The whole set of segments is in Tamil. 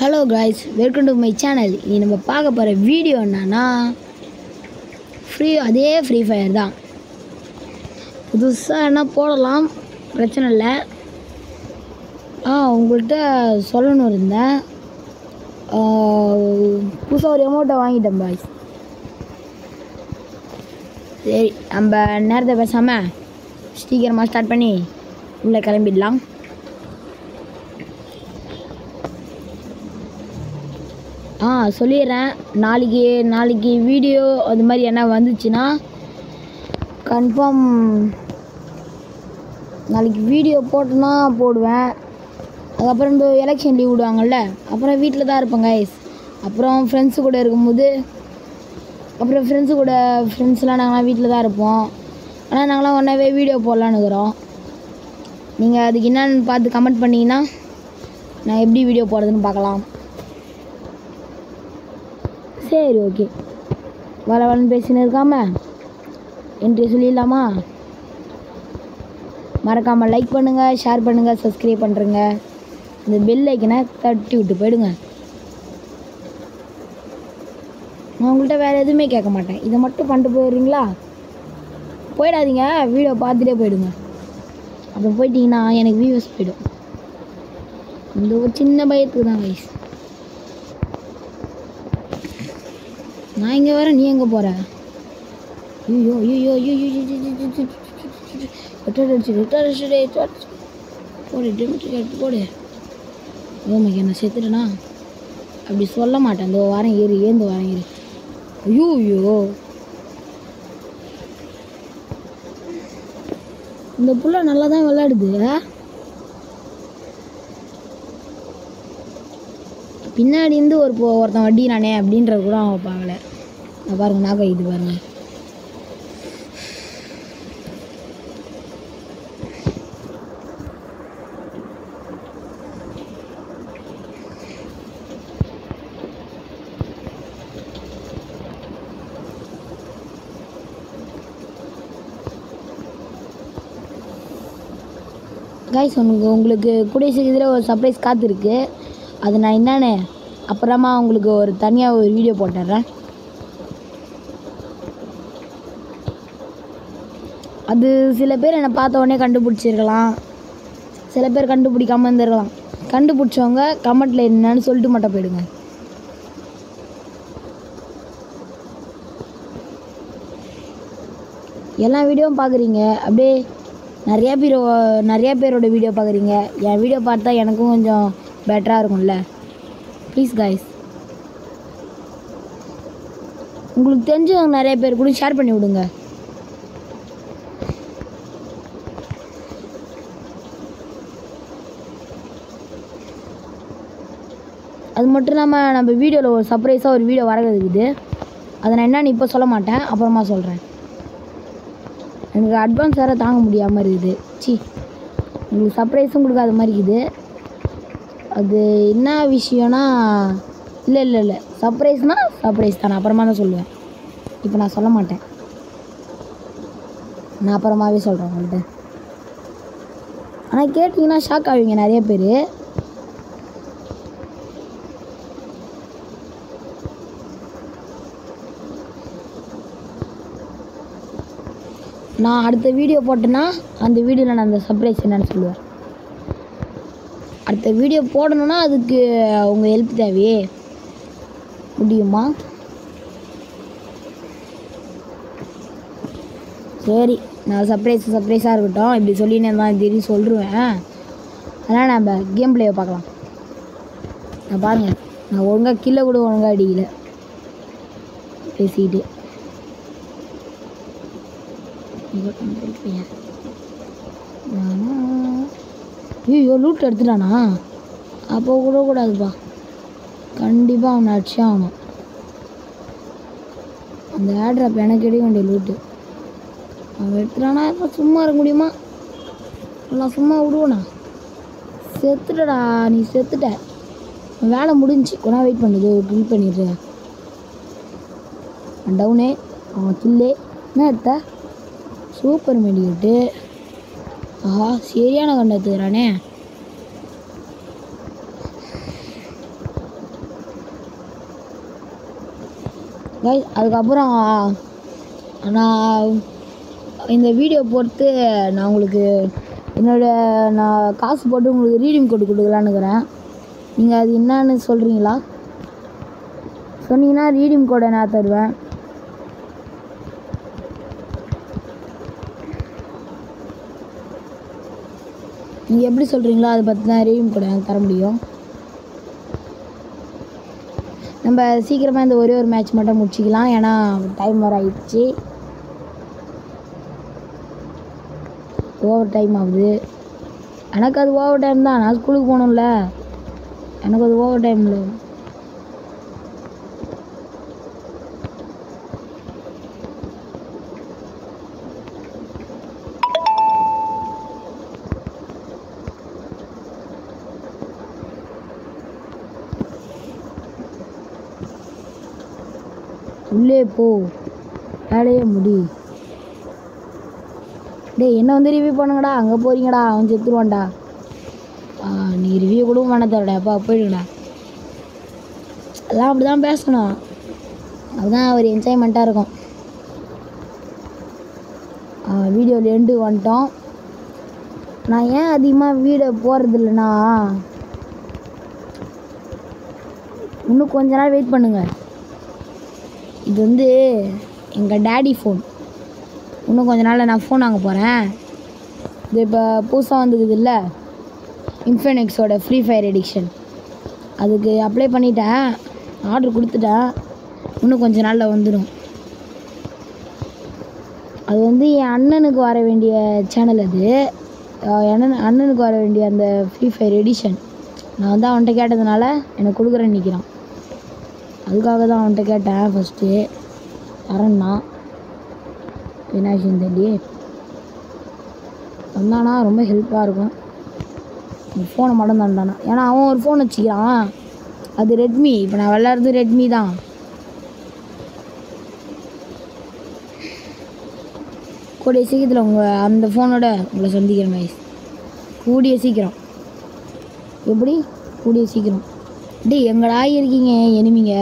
Hello guys, welcome to my channel. இனி நம்ம பார்க்க போகிற வீடியோ என்னன்னா அதே ஃப்ரீ ஃபயர் தான். புதுசாக என்ன போடலாம், பிரச்சனை இல்லை. உங்கள்கிட்ட சொல்லணும் இருந்தேன். புதுசாக ஒரு அமௌண்ட்டை வாங்கிட்டேன் பாய்ஸ். சரி, நம்ம நேரத்தை பேசாமல் சீக்கிரமாக ஸ்டார்ட் பண்ணி உள்ளே கிளம்பிடலாம். சொல்லிடுறேன். நாளைக்கு வீடியோ அது மாதிரி என்ன வந்துச்சுன்னா கன்ஃபார்ம் நாளைக்கு வீடியோ போட்டோன்னா போடுவேன். அதுக்கப்புறம் இந்த எலெக்ஷன் லீவ் விடுவாங்கள்ல, அப்புறம் வீட்டில் தான் இருப்பேன் கைஸ். அப்புறம் ஃப்ரெண்ட்ஸு கூட இருக்கும்போது ஃப்ரெண்ட்ஸ்லாம் நாங்களாம் வீட்டில் தான் இருப்போம். ஆனால் நாங்களாம் ஒன்றாவே வீடியோ போடலான்னு இருக்கிறோம். நீங்கள் அதுக்கு என்னன்னு பார்த்து கமெண்ட் பண்ணிங்கன்னா நான் எப்படி வீடியோ போடுறதுன்னு பார்க்கலாம். சரி, ஓகே. வளன்னு பேசின்னு இருக்காமல் என்ட்ரி சொல்லிடலாமா? மறக்காமல் லைக் பண்ணுங்கள், ஷேர் பண்ணுங்கள், சப்ஸ்கிரைப் பண்ணுறங்க. இந்த பெல் ஐக்கனை தட்டி விட்டு போயிடுங்க. நான் உங்கள்கிட்ட வேறு எதுவுமே கேட்க மாட்டேன். இதை மட்டும் பண்ணிட்டு போயிடுறீங்களா? போயிடாதீங்க, வீடியோ பார்த்துட்டே போயிடுங்க. அப்புறம் போயிட்டீங்கன்னா எனக்கு வியூஸ் போயிடும். இந்த ஒரு சின்ன பயத்துக்கு தான் வயசு. நான் இங்கே வரேன், நீ எங்கே போகிற? ஐயோ ஐயோ ஐயோ போடு. ஓமைக்கு நான் செத்துட்டேனா? அப்படி சொல்ல மாட்டேன். இந்த வாரம் ஏந்து வாரம் ஏறு. ஐயோ ஐயோ, இந்த புள்ள நல்லா தான் விளையாடுது. பின்னாடி இருந்து ஒருத்தன் வட்டினானே அப்படின்றது கூட அவன் பார்க்கல. நான் பாருங்க, நாக்க இது பாருங்க. கைஸ், உங்களுக்கு கூடிய சீக்கிரத்தில் ஒரு சர்ப்ரைஸ் காத்திருக்கு. அது நான் என்னன்னு அப்புறமா உங்களுக்கு ஒரு தனியாக ஒரு வீடியோ போட்டுடுறேன். அது சில பேர் என்னை பார்த்த உடனே கண்டுபிடிச்சிருக்கலாம், சில பேர் கண்டுபிடிக்காமல் இருந்திருக்கலாம். கண்டுபிடிச்சவங்க கமெண்ட்டில் என்னன்னு சொல்லிட்டு மட்டும் போயிடுங்க. எல்லா வீடியோவும் பார்க்குறீங்க, அப்படியே நிறையா பேரோட வீடியோ பார்க்குறீங்க. என் வீடியோ பார்த்தா எனக்கும் கொஞ்சம் பெட்டராக இருக்கும்ல. ப்ளீஸ் கைஸ், உங்களுக்கு தெரிஞ்சவங்க நிறைய பேர் கூட ஷேர் பண்ணி விடுங்க. அது மட்டும் இல்லாமல் நம்ம வீடியோவில் ஒரு சர்ப்ரைஸாக ஒரு வீடியோ வரது. அதை நான் என்னன்னு இப்போ சொல்ல மாட்டேன், அப்புறமா சொல்கிறேன். எனக்கு அட்வான்ஸ் வேறு தாங்க முடியாமல் இருக்குது. உங்களுக்கு சர்ப்ரைஸும் கொடுக்காத மாதிரி இருக்குது. அது என்ன விஷயம்னா, இல்லை சர்ப்ரைஸ்னால் சர்ப்ரைஸ் தான். நான் அப்புறமா தான் சொல்லுவேன், இப்போ நான் சொல்ல மாட்டேன். நான் அப்புறமாவே சொல்கிறேன் உங்கள்கிட்ட. ஆனால் கேட்டிங்கன்னா ஷாக் ஆவீங்க நிறைய பேர். நான் அடுத்த வீடியோ போட்டேன்னா அந்த வீடியோவில் நான் அந்த சர்ப்ரைஸ் என்னன்னு சொல்லுவேன். அடுத்த வீடியோ போடணுன்னா அதுக்கு உங்கள் ஹெல்ப் தேவையே. முடியுமா? சரி, நான் சர்ப்ரைஸாக இருக்கட்டும். இப்படி சொல்லினே தான் தெரியும் சொல்லிடுவேன். அதனால் நம்ம கேம் பிளேயை பார்க்கலாம். நான் பாருங்கள், நான் ஒழுங்காக கீழே கூட ஒழுங்காக அடிக்கல பேசிக்கிட்டு. ஐயோ, லூட் எடுத்துட்டானா? அப்போ கூடாதுப்பா, கண்டிப்பாக அவனை அடிச்சே ஆகணும். அந்த ஆட்ராப் எனக்கு எடுக்க வேண்டிய லூட்டு அவன் எடுத்துட்டானா? சும்மா இருக்க முடியுமா? நான் சும்மா விடுவேண்ணா? செத்துட்டடா, நீ செத்துட்ட. வேலை முடிஞ்சு கொண்டா வெயிட் பண்ணுது. கில் பண்ணிடுற டவுனே. அவன் கில்லே என்ன எடுத்த? சூப்பர் மெடிக்கெட்டு. சரியான கண்டு எடுத்துக்கிறானே. கைஸ் அதுக்கப்புறம் நான் இந்த வீடியோ பொறுத்து நான் உங்களுக்கு நான் காசு போட்டு உங்களுக்கு ரீடிங் கோடு கொடுக்கலான்னு இருக்கிறேன். நீங்கள் அது என்னன்னு சொல்கிறீங்களா? சொன்னீங்கன்னா ரீடிங் கோடை நான் தருவேன். நீங்கள் எப்படி சொல்கிறீங்களோ அதை பற்றி தான் ரீடிங் கோடை எனக்கு தர முடியும். நம்ம சீக்கிரமாக இந்த ஒரே ஒரு மேட்ச் மட்டும் முடிச்சிக்கலாம், ஏன்னா டைம் வர ஆயிடுச்சு. ஓவர் டைம் ஆகுது. எனக்கு அது ஓவர் டைம் தான், நான் ஸ்கூலுக்கு போகணும்ல, எனக்கு அது ஓவர் டைம் இல்லை. உள்ளே போ, வேலையே முடி. டேய் என்ன வந்து ரிவ்யூ பண்ணுங்கடா, அங்கே போகிறீங்கடா, அவன் செத்துருவான்டா. நீ ரிவ்யூ கூட பண்ண அப்பா போயிடுங்கடா. அதெல்லாம் அப்படி தான் பேசணும், அதுதான் ஒரு என்ஜாய்மெண்ட்டாக இருக்கும். வீடியோவில் எண்டு வந்துட்டோம். நான் ஏன் அதிகமாக வீடியோ போகிறது இல்லைன்னா, இன்னும் கொஞ்ச நாள் வெயிட் பண்ணுங்கள். இது வந்து எங்கள் டேடி ஃபோன். இன்னும் கொஞ்ச நாளில் நான் ஃபோன் வாங்க போகிறேன். இது இப்போ புதுசாக வந்துக்குது இல்லை, இன்ஃபினிக்ஸோட ஃப்ரீ ஃபயர் எடிக்ஷன், அதுக்கு அப்ளை பண்ணிட்டேன், ஆர்டர் கொடுத்துட்டேன். இன்னும் கொஞ்ச நாளில் வந்துடும். அது வந்து என் அண்ணனுக்கு வர வேண்டிய சேனல். அது அண்ணனுக்கு வர வேண்டிய அந்த ஃப்ரீ ஃபயர் எடிஷன். நான் வந்து அவன்கிட்ட கேட்டதுனால எனக்கு கொடுக்குறேன்னு நிற்கிறான். அதுக்காக தான் அவன்கிட்ட கேட்டேன் ஃபஸ்ட்டு. தரேன்னா என்ன விஷயம் தெரியலையே, வந்தானா ரொம்ப ஹெல்ப்பாக இருக்கும். ஃபோனை மட்டும் தந்தானா, ஏன்னா அவன் ஒரு ஃபோன் வச்சுக்கிறான், அது ரெட்மி. இப்போ நான் விளையாடுறது ரெட்மி தான். கூடிய சீக்கிரத்தில் அந்த ஃபோனோட உங்களை சந்திக்கிறேன் கைஸ். கூடிய சீக்கிரம். எப்படி கூடிய சீக்கிரம்? டேய் எங்கடா இருக்கீங்க எனிமிங்க?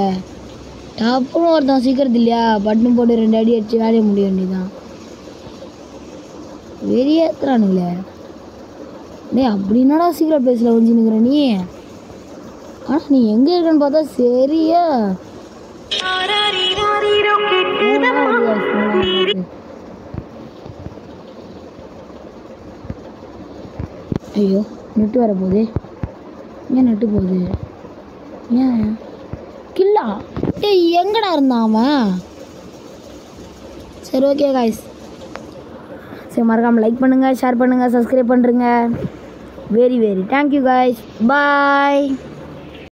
டப்புன்னு ஒருத்தன் சீக்கிரத்து இல்லையா, பட்டன் போட்டு 2 அடி அடிச்சு வேலையை முடிய வேண்டியதுதான். வெறியேற்றுறானுங்களே. டேய் அப்படின்னாடா சீக்கிரம் பிளேஸில் ஒழிஞ்சுன்னுக்குற நீ? ஆனால் நீ எங்கே இருக்கன்னு பார்த்தா சரியா. ஐயோ நெட்டு வர போகுது. ஏன் நெட்டு போகுது? ஏன் கில்லா? டேய் எங்கடா இருந்தான் அவன்? சரி ஓகே காய்ஸ், சரி மறக்காமல் லைக் பண்ணுங்கள், ஷேர் பண்ணுங்கள், சப்ஸ்கிரைப் பண்ணுறங்க. வெரி தேங்க்யூ காய்ஸ், பாய்.